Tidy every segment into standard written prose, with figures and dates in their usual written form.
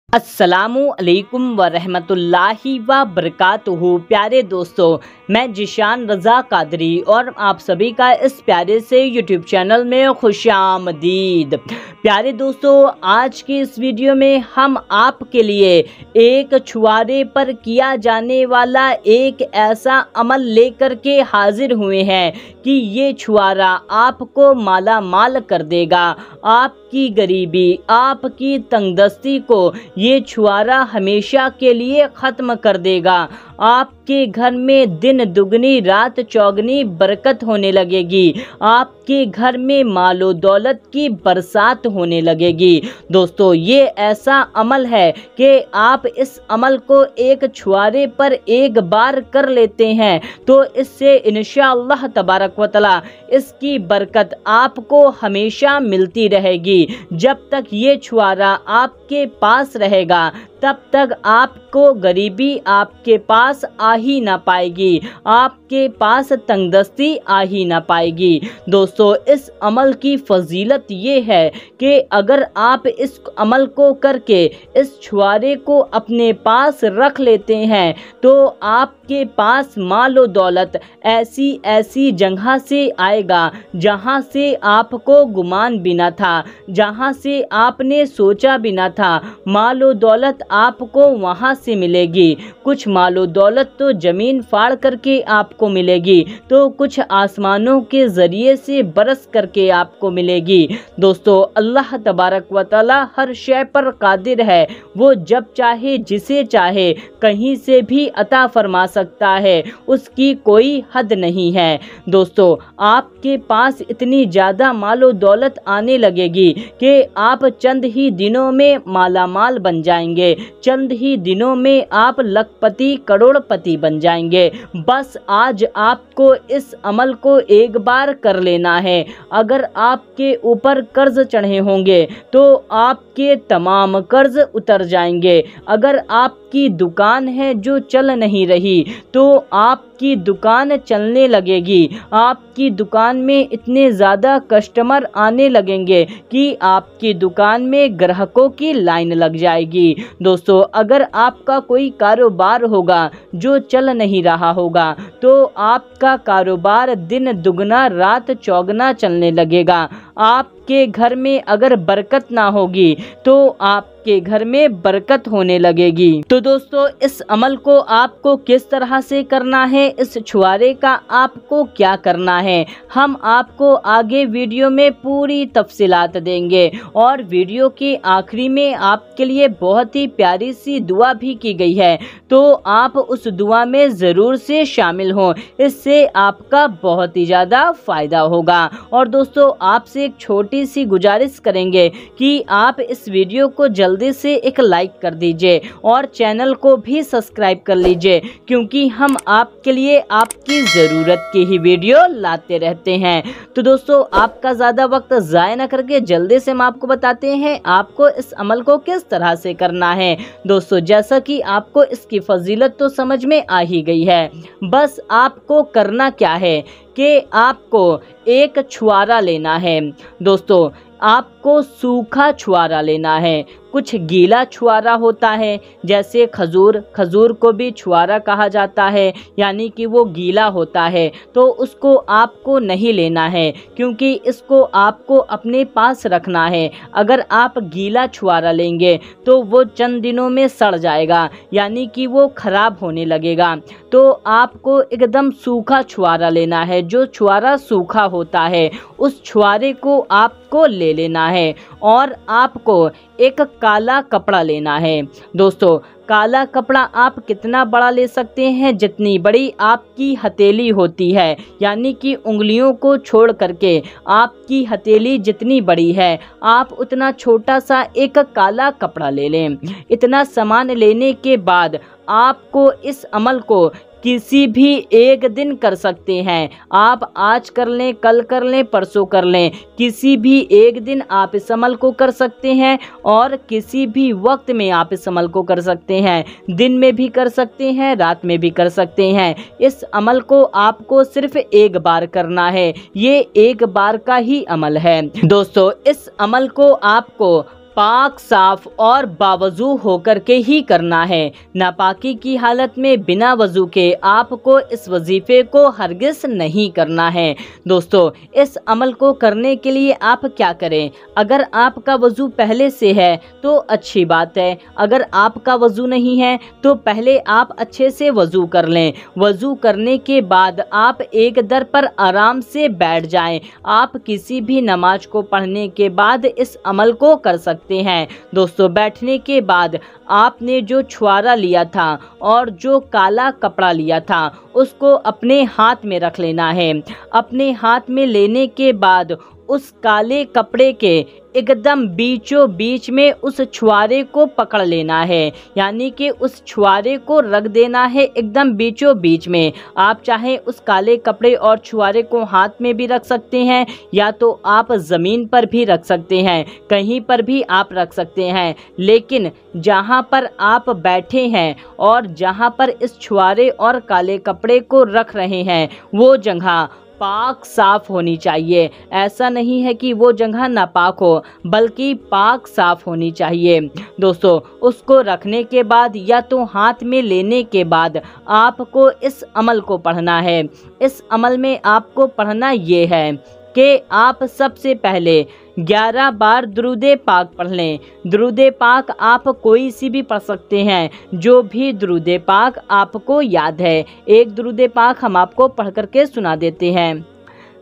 अस्सलामु अलैकुम व रहमतुल्लाहि व बरकातुहू। प्यारे दोस्तों, मैं जिशान रज़ा कादरी और आप सभी का इस प्यारे से यूट्यूब चैनल में खुशामदीद। प्यारे दोस्तों, आज की इस वीडियो में हम आपके लिए एक छुआरे पर किया जाने वाला एक ऐसा अमल लेकर के हाजिर हुए हैं कि ये छुआरा आपको माला माल कर देगा। आपकी गरीबी, आपकी तंगदस्ती को ये छुआरा हमेशा के लिए ख़त्म कर देगा। आपके घर में दिन दुगनी रात चौगनी बरकत होने लगेगी। आपके घर में मालो दौलत की बरसात होने लगेगी। दोस्तों, ये ऐसा अमल है कि आप इस अमल को एक छुआरे पर एक बार कर लेते हैं तो इससे इंशाअल्लाह तबारक व तआला इसकी बरकत आपको हमेशा मिलती रहेगी। जब तक ये छुआरा आपके पास रहेगा तब तक आपको गरीबी आपके पास आ ही ना पाएगी, आपके पास तंगदस्ती आ ही ना पाएगी। दोस्तों, इस अमल की फजीलत ये है कि अगर आप इस अमल को करके इस छुआरे को अपने पास रख लेते हैं तो आपके पास मालो दौलत ऐसी ऐसी जगह से आएगा जहां से आपको गुमान भी ना था, जहां से आपने सोचा भी ना था। मालो दौलत आपको वहां से मिलेगी। कुछ मालो दौलत तो ज़मीन फाड़ करके आपको मिलेगी तो कुछ आसमानों के ज़रिए से बरस करके आपको मिलेगी। दोस्तों, अल्लाह तबारक व तआला हर शय पर कादिर है। वो जब चाहे जिसे चाहे कहीं से भी अता फरमा सकता है, उसकी कोई हद नहीं है। दोस्तों, आपके पास इतनी ज़्यादा मालो दौलत आने लगेगी कि आप चंद ही दिनों में मालामाल बन जाएंगे, चंद ही दिनों में आप लखपति करोड़पति बन जाएंगे। बस आज आपको इस अमल को एक बार कर लेना है। अगर आपके ऊपर कर्ज चढ़े होंगे तो आपके तमाम कर्ज उतर जाएंगे। अगर आपकी दुकान है जो चल नहीं रही तो आपकी दुकान चलने लगेगी। आपकी दुकान में इतने ज़्यादा कस्टमर आने लगेंगे कि आपकी दुकान में ग्राहकों की लाइन लग जाएगी। दोस्तों, अगर आपका कोई कारोबार होगा जो चल नहीं रहा होगा तो आपका कारोबार दिन दुगना रात चौगना चलने लगेगा। आपके घर में अगर बरकत ना होगी तो आपके घर में बरकत होने लगेगी। तो दोस्तों, इस अमल को आपको किस तरह से करना है, इस छुआरे का आपको क्या करना है, हम आपको आगे वीडियो में पूरी तफसीलात देंगे। और वीडियो के आखिरी में आपके लिए बहुत ही प्यारी सी दुआ भी की गई है, तो आप उस दुआ में ज़रूर से शामिल हों। इससे आपका बहुत ही ज़्यादा फ़ायदा होगा। और दोस्तों, आपसे एक छोटी सी गुजारिश करेंगे कि आप इस वीडियो को जल्दी से एक लाइक कर दीजिए और चैनल को भी सब्सक्राइब कर लीजिए, क्योंकि हम आपके लिए आपकी ज़रूरत की ही वीडियो लाते रहते हैं। तो दोस्तों, आपका ज़्यादा वक्त ज़ाया न करके जल्दी से हम आपको बताते हैं आपको इस अमल को किस तरह से करना है। दोस्तों, जैसा कि आपको इसकी फजीलत तो समझ में आ ही गई है, बस आपको करना क्या है कि आपको एक छुआरा लेना है। दोस्तों, आपको सूखा छुआरा लेना है। कुछ गीला छुआरा होता है, जैसे खजूर को भी छुआरा कहा जाता है, यानी कि वो गीला होता है, तो उसको आपको नहीं लेना है क्योंकि इसको आपको अपने पास रखना है। अगर आप गीला छुआरा लेंगे तो वो चंद दिनों में सड़ जाएगा, यानी कि वो खराब होने लगेगा। तो आपको एकदम सूखा छुआरा लेना है। जो छुआरा सूखा होता है उस छुआरे को आपको ले लेना है और आपको एक काला कपड़ा लेना है। दोस्तों, काला कपड़ा आप कितना बड़ा ले सकते हैं, जितनी बड़ी आपकी हथेली होती है, यानी कि उंगलियों को छोड़ करके आपकी हथेली जितनी बड़ी है आप उतना छोटा सा एक काला कपड़ा ले लें। इतना सामान लेने के बाद आपको इस अमल को किसी भी एक दिन कर सकते हैं। आप आज कर लें, कल कर लें, परसों कर लें, किसी भी एक दिन आप इस अमल को कर सकते हैं और किसी भी वक्त में आप इस अमल को कर सकते हैं। दिन में भी कर सकते हैं, रात में भी कर सकते हैं। इस अमल को आपको सिर्फ एक बार करना है। ये एक बार का ही अमल है। दोस्तों, इस अमल को आपको पाक साफ और बावजू होकर के ही करना है। नापाकी की हालत में बिना वजू के आपको इस वजीफे को हरगिज़ नहीं करना है। दोस्तों, इस अमल को करने के लिए आप क्या करें? अगर आपका वजू पहले से है तो अच्छी बात है, अगर आपका वजू नहीं है तो पहले आप अच्छे से वजू कर लें। वजू करने के बाद आप एक दर पर आराम से बैठ जाएं। आप किसी भी नमाज को पढ़ने के बाद इस अमल को कर सकते हैं। दोस्तों, बैठने के बाद आपने जो छुआरा लिया था और जो काला कपड़ा लिया था उसको अपने हाथ में रख लेना है। अपने हाथ में लेने के बाद उस काले कपड़े के एकदम बीचों बीच में उस छुआरे को पकड़ लेना है, यानी कि उस छुआरे को रख देना है एकदम बीचों बीच में। आप चाहें उस काले कपड़े और छुआरे को हाथ में भी रख सकते हैं या तो आप ज़मीन पर भी रख सकते हैं, कहीं पर भी आप रख सकते हैं, लेकिन जहां पर आप बैठे हैं और जहां पर इस छुआरे और काले कपड़े को रख रहे हैं वो जगह पाक साफ होनी चाहिए। ऐसा नहीं है कि वो जगह नापाक हो, बल्कि पाक साफ होनी चाहिए। दोस्तों, उसको रखने के बाद या तो हाथ में लेने के बाद आपको इस अमल को पढ़ना है। इस अमल में आपको पढ़ना ये है कि आप सबसे पहले 11 बार दुरूदे पाक पढ़ लें। दुरूदे पाक आप कोई सी भी पढ़ सकते हैं, जो भी दुरूदे पाक आपको याद है। एक दुरूदे पाक हम आपको पढ़ करके सुना देते हैं।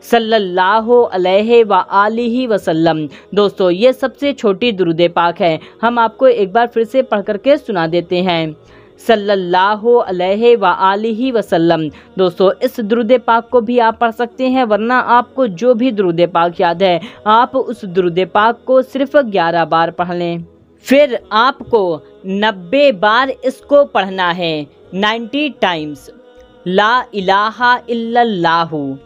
सल्लल्लाहु अलैहि व आलिहि वसल्लम। दोस्तों, ये सबसे छोटी दुरूदे पाक है, हम आपको एक बार फिर से पढ़ करके सुना देते हैं। सल्लल्लाहु अलैहि व आलिहि वसल्लम। दोस्तों, इस दुरूद पाक को भी आप पढ़ सकते हैं, वरना आपको जो भी दुरूद पाक याद है आप उस दुरूद पाक को सिर्फ 11 बार पढ़ लें। फिर आपको 90 बार इसको पढ़ना है, 90 टाइम्स। ला इलाहा इल्लल्लाहु,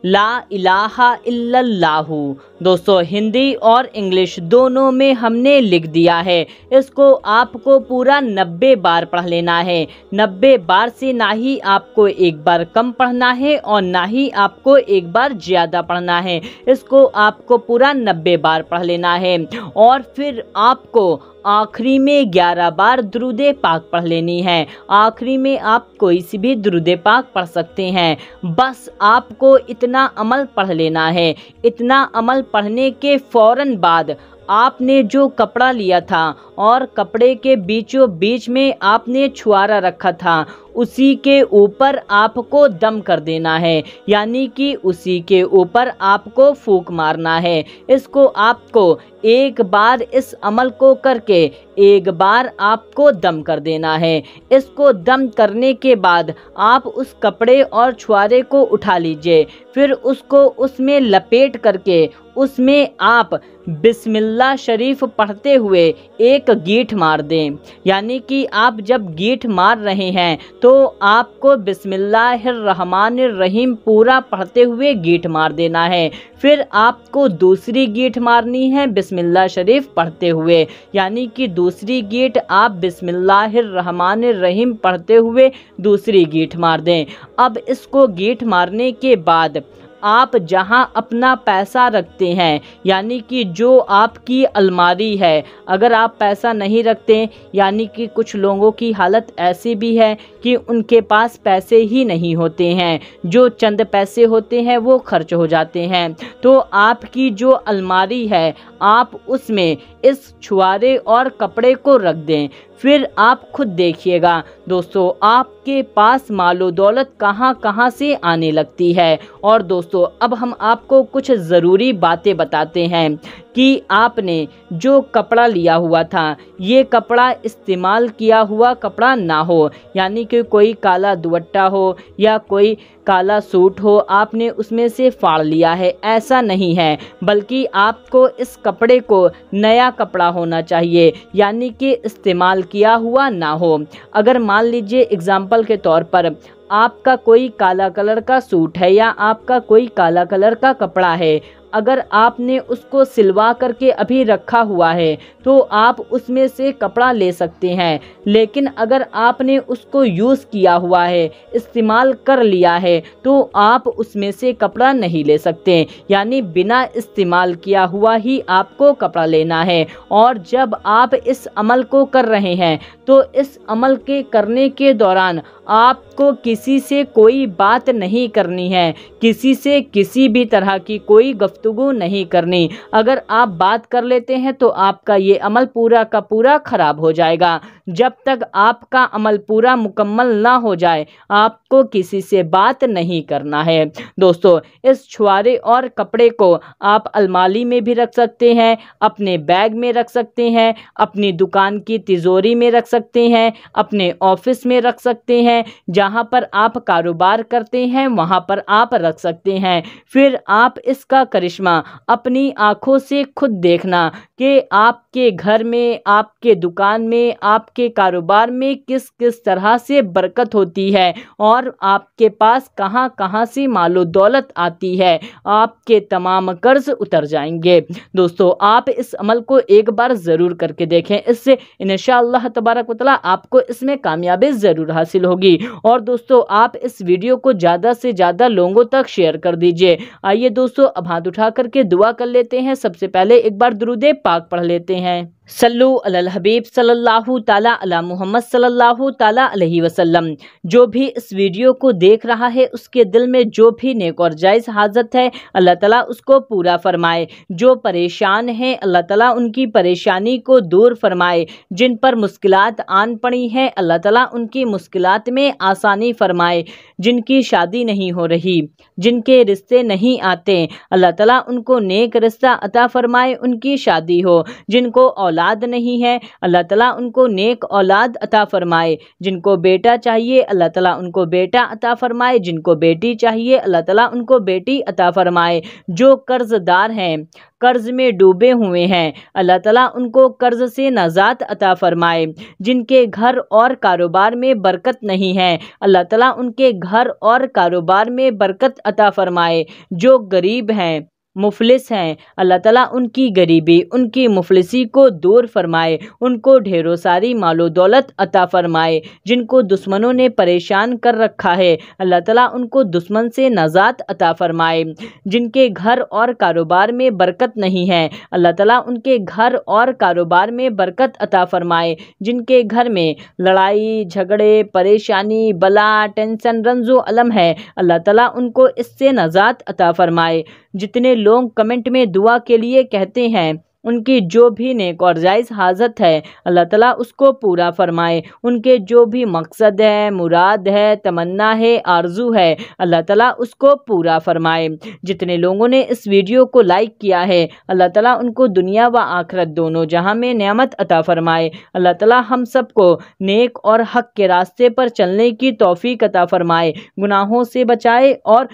ला इलाहा इल्लल्लाहु। दोस्तों, हिंदी और इंग्लिश दोनों में हमने लिख दिया है। इसको आपको पूरा 90 बार पढ़ लेना है। 90 बार से ना ही आपको एक बार कम पढ़ना है और ना ही आपको एक बार ज़्यादा पढ़ना है। इसको आपको पूरा 90 बार पढ़ लेना है और फिर आपको आखिरी में 11 बार दुरूदे पाक पढ़ लेनी है। आखिरी में आप कोई सी भी दुरूदे पाक पढ़ सकते हैं। बस आपको इतना अमल पढ़ लेना है। इतना अमल पढ़ने के फ़ौरन बाद आपने जो कपड़ा लिया था और कपड़े के बीचों बीच में आपने छुआरा रखा था, उसी के ऊपर आपको दम कर देना है, यानी कि उसी के ऊपर आपको फूंक मारना है। इसको आपको एक बार इस अमल को करके एक बार आपको दम कर देना है। इसको दम करने के बाद आप उस कपड़े और छुआरे को उठा लीजिए। फिर उसको उसमें लपेट करके उसमें आप बिस्मिल्लाह शरीफ पढ़ते हुए एक गीठ मार दें। यानी कि आप जब गीठ मार रहे हैं तो आपको बिस्मिल्लाहिर्रहमानिर्रहीम पूरा पढ़ते हुए गीठ मार देना है। फिर आपको दूसरी गीठ मारनी है बिस्मिल्लाह शरीफ पढ़ते हुए, यानी कि दूसरी गीठ आप बिस्मिल्लाहिर्रहमानिर्रहीम पढ़ते हुए दूसरी गीठ मार दें। अब इसको गीठ मारने के बाद आप जहां अपना पैसा रखते हैं, यानी कि जो आपकी अलमारी है, अगर आप पैसा नहीं रखते, यानी कि कुछ लोगों की हालत ऐसी भी है कि उनके पास पैसे ही नहीं होते हैं, जो चंद पैसे होते हैं वो खर्च हो जाते हैं, तो आपकी जो अलमारी है आप उसमें इस छुआरे और कपड़े को रख दें। फिर आप खुद देखिएगा दोस्तों, आपके पास मालो दौलत कहां कहां से आने लगती है। और दोस्तों, अब हम आपको कुछ ज़रूरी बातें बताते हैं कि आपने जो कपड़ा लिया हुआ था, ये कपड़ा इस्तेमाल किया हुआ कपड़ा ना हो, यानी कि कोई काला दुपट्टा हो या कोई काला सूट हो, आपने उसमें से फाड़ लिया है, ऐसा नहीं है। बल्कि आपको इस कपड़े को नया कपड़ा होना चाहिए, यानी कि इस्तेमाल किया हुआ ना हो। अगर मान लीजिए एग्जाम्पल के तौर पर आपका कोई काला कलर का सूट है या आपका कोई काला कलर का कपड़ा है, अगर आपने उसको सिलवा करके अभी रखा हुआ है तो आप उसमें से कपड़ा ले सकते हैं, लेकिन अगर आपने उसको यूज़ किया हुआ है, इस्तेमाल कर लिया है, तो आप उसमें से कपड़ा नहीं ले सकते। यानी बिना इस्तेमाल किया हुआ ही आपको कपड़ा लेना है। और जब आप इस अमल को कर रहे हैं तो इस अमल के करने के दौरान आपको किसी से कोई बात नहीं करनी है, किसी से किसी भी तरह की कोई गुफ्तगू नहीं करनी। अगर आप बात कर लेते हैं तो आपका ये अमल पूरा का पूरा खराब हो जाएगा। जब तक आपका अमल पूरा मुकम्मल ना हो जाए आपको किसी से बात नहीं करना है। दोस्तों, इस छुआरे और कपड़े को आप अलमारी में भी रख सकते हैं, अपने बैग में रख सकते हैं, अपनी दुकान की तिजोरी में रख सकते हैं, अपने ऑफिस में रख सकते हैं, जहां पर आप कारोबार करते हैं वहां पर आप रख सकते हैं। फिर आप इसका करिश्मा अपनी आंखों से खुद देखना कि आपके घर में, आपके दुकान में, आपके कारोबार में किस किस तरह से बरकत होती है और आपके पास कहां कहां से मालो दौलत आती है। आपके तमाम कर्ज उतर जाएंगे। दोस्तों, आप इस अमल को एक बार ज़रूर करके देखें, इससे इंशाअल्लाह तबारक व तआला आपको इसमें कामयाबी ज़रूर हासिल होगी। और दोस्तों, आप इस वीडियो को ज़्यादा से ज़्यादा लोगों तक शेयर कर दीजिए। आइए दोस्तों, अब हाथ उठा करके दुआ कर लेते हैं। सबसे पहले एक बार दुरूद पाक पढ़ लेते हैं। सल्लु अलल हबीब सल्लल्लाहु ताला अला मुहम्मद सल्लल्लाहु ताला अलैहि वसल्लम। जो भी इस वीडियो को देख रहा है उसके दिल में जो भी नेक और जायज़ हाजत है अल्लाह ताला उसको पूरा फरमाए। जो परेशान हैं अल्लाह ताला उनकी परेशानी को दूर फरमाए। जिन पर मुश्किलात आन पड़ी हैं अल्लाह ताला उनकी मुश्किलात में आसानी फरमाए। जिनकी शादी नहीं हो रही, जिनके रिश्ते नहीं आते, अल्लाह ताला उनको नेक रिश्ता अता फरमाए, उनकी शादी हो। जिनको औलाद नहीं है अल्लाह ताला उनको नेक औलाद अता फरमाए। जिनको बेटा चाहिए अल्लाह ताला उनको बेटा अता फरमाए। जिनको बेटी चाहिए अल्लाह ताला उनको बेटी अता फरमाए। जो कर्जदार हैं, कर्ज में डूबे हुए हैं, अल्लाह ताला उनको कर्ज से नजात अता फरमाए। जिनके घर और कारोबार में बरकत नहीं है अल्लाह ताला उनके घर और कारोबार में बरकत अता फरमाए। जो गरीब हैं, मुफलिस हैं, अल्लाह ताला उनकी गरीबी, उनकी मुफलिसी को दूर फरमाए, उनको ढेरों सारी मालो दौलत अता फरमाए। जिनको दुश्मनों ने परेशान कर रखा है अल्लाह ताला उनको दुश्मन से नजात अता फरमाए। जिनके घर और कारोबार में बरकत नहीं है अल्लाह ताला उनके घर और कारोबार में बरकत अता फरमाए। जिनके घर में लड़ाई झगड़े, परेशानी, बला, टेंशन, रंजो अलम है अल्लाह ताला उनको इससे नजात अता फरमाए। जितने लोग कमेंट में दुआ के लिए कहते हैं उनकी जो भी नेक और जायज़ हाजत है अल्लाह ताला उसको पूरा फरमाए। उनके जो भी मकसद है, मुराद है, तमन्ना है, आरजू है अल्लाह ताला उसको पूरा फरमाए। जितने लोगों ने इस वीडियो को लाइक किया है अल्लाह ताला उनको दुनिया व आखिरत दोनों जहां में नेमत अता फरमाए। अल्लाह ताला हम सबको नेक और हक के रास्ते पर चलने की तौफीक अता फरमाए, गुनाहों से बचाए और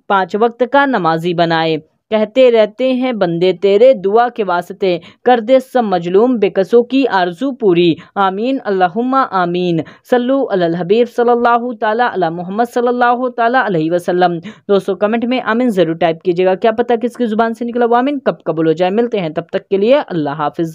5 वक्त का नमाजी बनाए। कहते रहते हैं बंदे तेरे, दुआ के वास्ते कर दे सब मजलूम बेकसों की आरजू पूरी। आमीन अल्लाहुम्मा आमीन। सल्लु अलल हबीब सल्लल्लाहु ताला अला मुहम्मद सल्लल्लाहु ताला अलैहि वसल्लम। दोस्तों, कमेंट में आमीन ज़रूर टाइप कीजिएगा, क्या पता किसकी ज़ुबान से निकला वो आमीन कब कबूल हो जाए। मिलते हैं, तब तक के लिए अल्लाह हाफिज़।